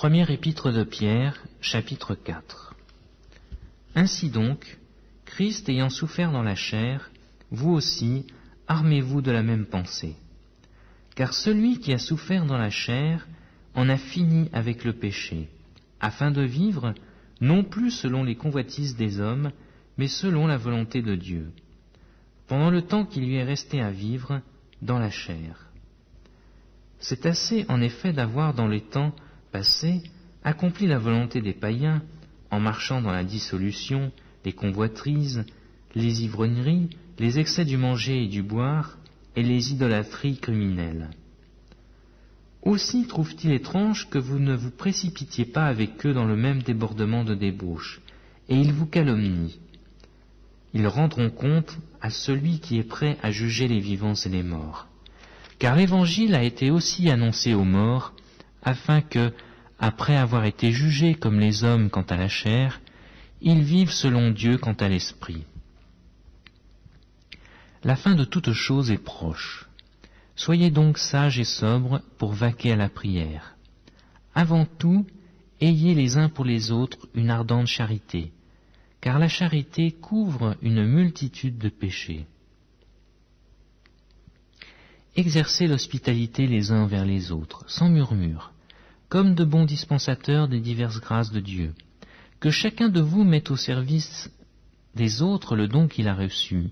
Première épître de Pierre, chapitre 4. Ainsi donc, Christ ayant souffert dans la chair, vous aussi, armez-vous de la même pensée. Car celui qui a souffert dans la chair en a fini avec le péché, afin de vivre non plus selon les convoitises des hommes, mais selon la volonté de Dieu, pendant le temps qui lui est resté à vivre dans la chair. C'est assez en effet d'avoir dans les temps passés accompli la volonté des païens, en marchant dans la dissolution, les convoitises, les ivrogneries, les excès du manger et du boire, et les idolâtries criminelles. Aussi trouve-t-il étrange que vous ne vous précipitiez pas avec eux dans le même débordement de débauche, et ils vous calomnient. Ils rendront compte à celui qui est prêt à juger les vivants et les morts. Car l'Évangile a été aussi annoncé aux morts, afin que, après avoir été jugés comme les hommes quant à la chair, ils vivent selon Dieu quant à l'esprit. La fin de toute chose est proche. Soyez donc sages et sobres pour vaquer à la prière. Avant tout, ayez les uns pour les autres une ardente charité, car la charité couvre une multitude de péchés. Exercez l'hospitalité les uns envers les autres, sans murmure, comme de bons dispensateurs des diverses grâces de Dieu. Que chacun de vous mette au service des autres le don qu'il a reçu.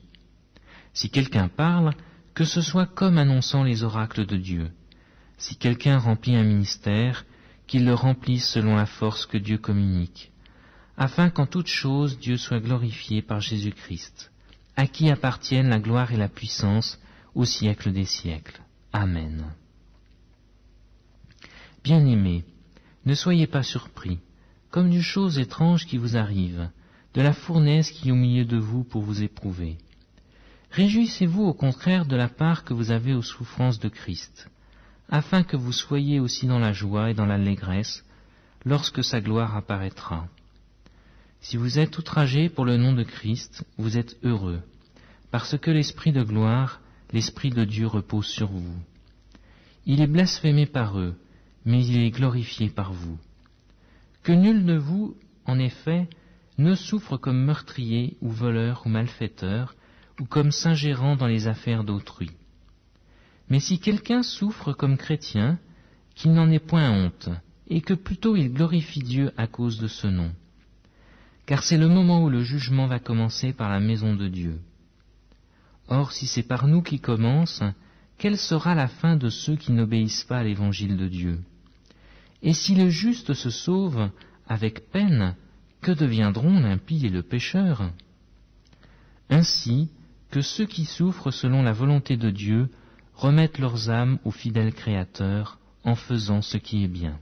Si quelqu'un parle, que ce soit comme annonçant les oracles de Dieu. Si quelqu'un remplit un ministère, qu'il le remplisse selon la force que Dieu communique, afin qu'en toute chose Dieu soit glorifié par Jésus-Christ, à qui appartiennent la gloire et la puissance au siècle des siècles. Amen. Bien-aimés, ne soyez pas surpris, comme d'une chose étrange qui vous arrive, de la fournaise qui est au milieu de vous pour vous éprouver. Réjouissez-vous au contraire de la part que vous avez aux souffrances de Christ, afin que vous soyez aussi dans la joie et dans l'allégresse lorsque sa gloire apparaîtra. Si vous êtes outragés pour le nom de Christ, vous êtes heureux, parce que l'Esprit de gloire, l'Esprit de Dieu repose sur vous. Il est blasphémé par eux, mais il est glorifié par vous. Que nul de vous, en effet, ne souffre comme meurtrier ou voleur ou malfaiteur, ou comme s'ingérant dans les affaires d'autrui. Mais si quelqu'un souffre comme chrétien, qu'il n'en ait point honte, et que plutôt il glorifie Dieu à cause de ce nom. Car c'est le moment où le jugement va commencer par la maison de Dieu. Or, si c'est par nous qu'il commence, quelle sera la fin de ceux qui n'obéissent pas à l'évangile de Dieu? Et si le juste se sauve avec peine, que deviendront l'impie et le pécheur? Ainsi, que ceux qui souffrent selon la volonté de Dieu remettent leurs âmes au fidèle Créateur en faisant ce qui est bien.